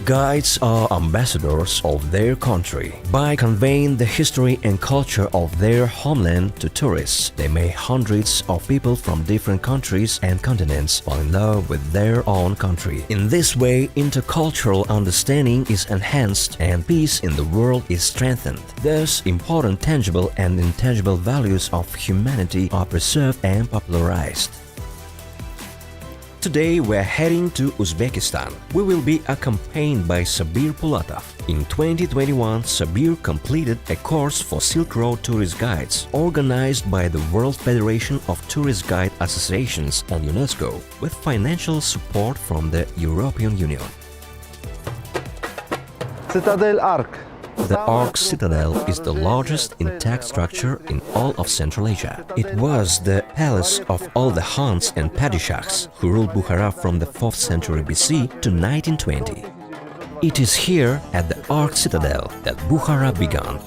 Guides are ambassadors of their country. By conveying the history and culture of their homeland to tourists, they make hundreds of people from different countries and continents fall in love with their own country. In this way, intercultural understanding is enhanced and peace in the world is strengthened. Thus, important tangible and intangible values of humanity are preserved and popularized. Today we're heading to Uzbekistan. We will be accompanied by Sabir Pulatov. In 2021, Sabir completed a course for Silk Road tourist guides organized by the World Federation of Tourist Guide Associations and UNESCO with financial support from the European Union. Citadel Arc. The Arc Citadel is the largest intact structure in all of Central Asia. It was the palace of all the Khans and Padishahs who ruled Bukhara from the 4th century BC to 1920. It is here at the Arc Citadel that Bukhara began.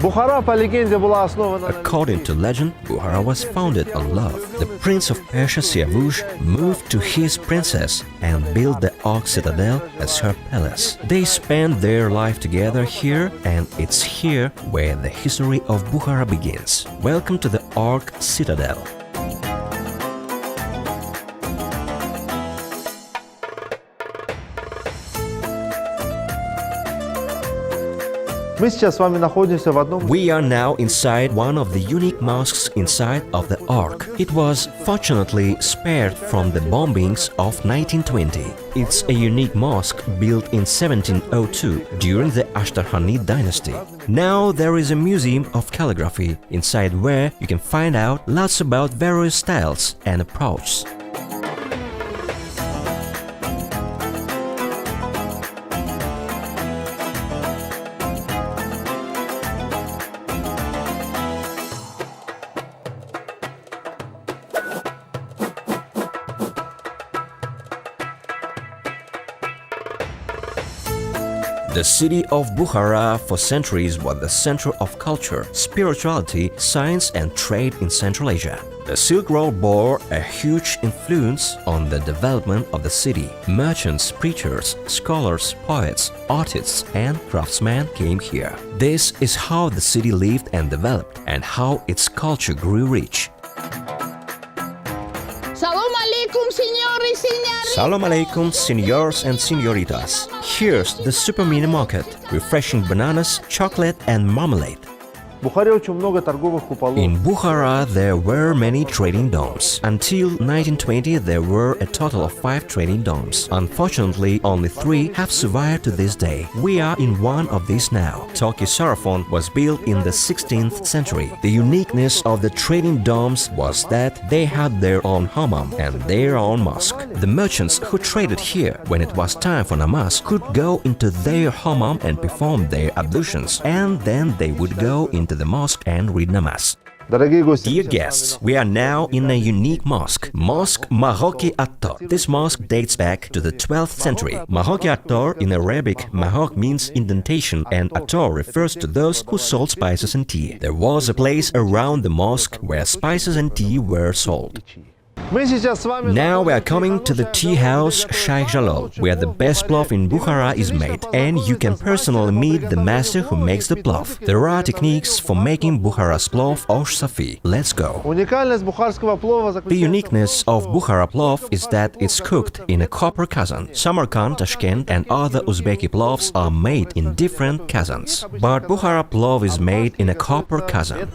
According to legend, Bukhara was founded on love. The Prince of Persia Siavush moved to his princess and built the Arc Citadel as her palace. They spent their life together here, and it's here where the history of Bukhara begins. Welcome to the Arc Citadel. We are now inside one of the unique mosques inside of the Arc. It was fortunately spared from the bombings of 1920. It's a unique mosque built in 1702 during the Ashtarhanid dynasty. Now there is a museum of calligraphy inside where you can find out lots about various styles and approaches. The city of Bukhara for centuries was the center of culture, spirituality, science and trade in Central Asia. The Silk Road bore a huge influence on the development of the city. Merchants, preachers, scholars, poets, artists and craftsmen came here. This is how the city lived and developed and how its culture grew rich. Salam alaikum, senors and senoritas. Here's the super mini market, refreshing bananas, chocolate and marmalade. In Bukhara, there were many trading domes. Until 1920, there were a total of 5 trading domes. Unfortunately, only 3 have survived to this day. We are in one of these now. Toki Sarafon was built in the 16th century. The uniqueness of the trading domes was that they had their own hammam and their own mosque. The merchants who traded here when it was time for namaz could go into their hammam and perform their ablutions, and then they would go into the mosque and read namaz. Dear guests, we are now in a unique mosque, Mosque Mahoki Attor. This mosque dates back to the 12th century. Mahoki Attor in Arabic, Mahok means indentation and Attor refers to those who sold spices and tea. There was a place around the mosque where spices and tea were sold. Now we are coming to the tea house Sheikh Jalal, where the best plov in Bukhara is made, and you can personally meet the master who makes the plov. There are techniques for making Bukhara's plov or safi. Let's go. The uniqueness of Bukhara plov is that it's cooked in a copper kazan. Samarkand, Tashkent and other Uzbeki plovs are made in different kazans, but Bukhara plov is made in a copper kazan.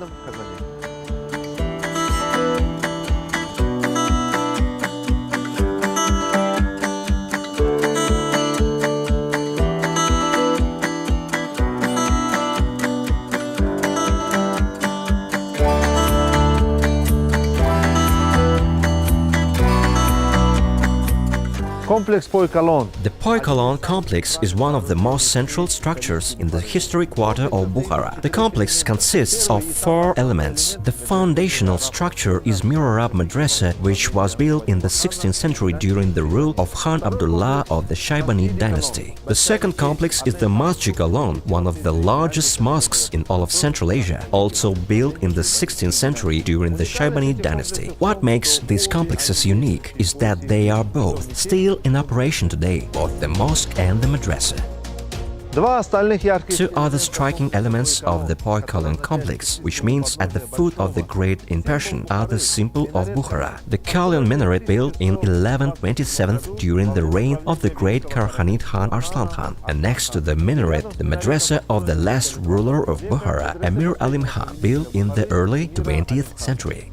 The Poikalon complex is one of the most central structures in the historic quarter of Bukhara. The complex consists of 4 elements. The foundational structure is Mihrab Madrasa, which was built in the 16th century during the rule of Khan Abdullah of the Shaybani dynasty. The second complex is the Masjid Alon, one of the largest mosques in all of Central Asia, also built in the 16th century during the Shaybani dynasty. What makes these complexes unique is that they are both still in operation today, both the mosque and the madrasa. 2 other striking elements of the Poikalon complex, which means at the foot of the grade in Persian, are the symbol of Bukhara. The Kalyan minaret built in 1127 during the reign of the great Karkhanid Khan Arslan Khan, and next to the minaret, the madrasa of the last ruler of Bukhara, Amir Alim Khan, built in the early 20th century.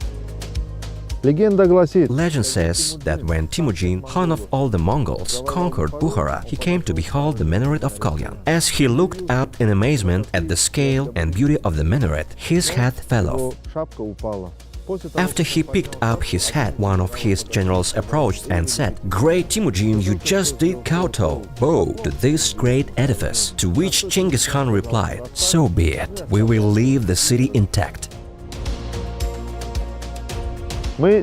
Legend says that when Temujin, Khan of all the Mongols, conquered Bukhara, he came to behold the minaret of Kalyan. As he looked up in amazement at the scale and beauty of the minaret, his hat fell off. After he picked up his hat, one of his generals approached and said, "Great Temujin, you just did kowtow, bow to this great edifice." To which Chinggis Khan replied, "So be it, we will leave the city intact." We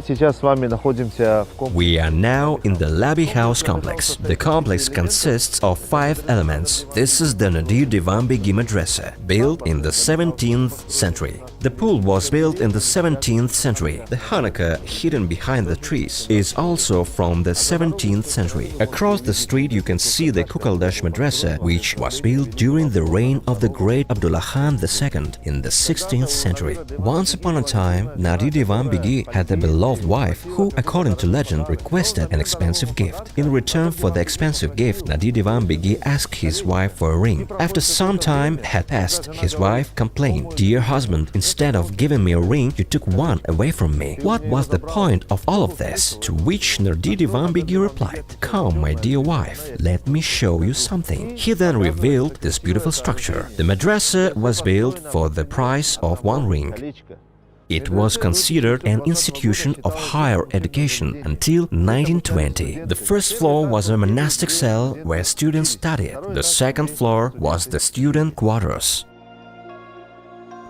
are now in the Labi House complex. The complex consists of 5 elements. This is the Nadir Divan Begi Madrasa, built in the 17th century. The pool was built in the 17th century. The Hanukkah, hidden behind the trees, is also from the 17th century. Across the street you can see the Kukaldash Madrasa, which was built during the reign of the great Abdullah Khan II in the 16th century. Once upon a time, Nadir Divan Begi had a beloved wife who, according to legend, requested an expensive gift. In return for the expensive gift, Nadir Divan Begi asked his wife for a ring. After some time had passed, his wife complained, "Dear husband, instead of giving me a ring, you took one away from me. What was the point of all of this?" To which Nadir Divan Begi replied, "Come, my dear wife, let me show you something." He then revealed this beautiful structure. The madrasa was built for the price of 1 ring. It was considered an institution of higher education until 1920. The first floor was a monastic cell where students studied. The second floor was the student quarters.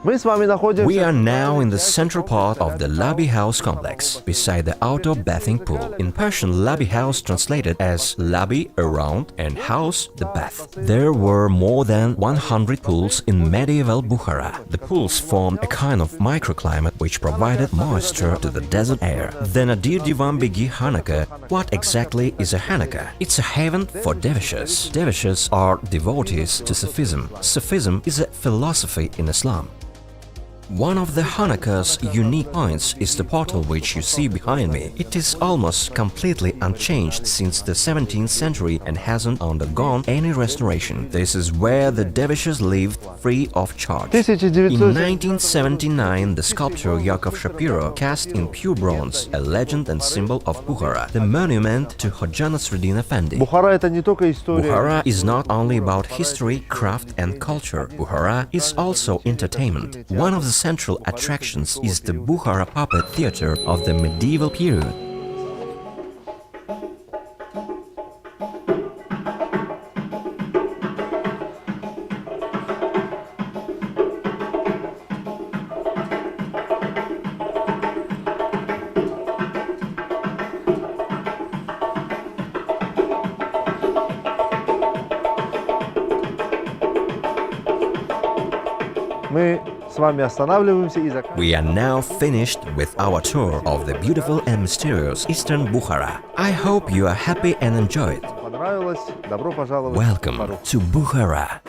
We are now in the central part of the Labi House complex, beside the outdoor bathing pool. In Persian, Labi House translated as Labi, around, and house, the bath. There were more than 100 pools in medieval Bukhara. The pools formed a kind of microclimate which provided moisture to the desert air. The Nadir Divan Begi Hanukkah. What exactly is a Hanukkah? It's a haven for dervishes. Dervishes are devotees to Sufism. Sufism is a philosophy in Islam. One of the Hanukkah's unique points is the portal which you see behind me. It is almost completely unchanged since the 17th century and hasn't undergone any restoration. This is where the dervishes lived free of charge. In 1979, the sculptor Yakov Shapiro cast in pure bronze a legend and symbol of Bukhara, the monument to Hoja Nasruddin Effendi. Bukhara is not only about history, craft and culture. Bukhara is also entertainment. One of the central attractions is the Bukhara puppet theater of the medieval period. We are now finished with our tour of the beautiful and mysterious Eastern Bukhara. I hope you are happy and enjoyed. Welcome to Bukhara.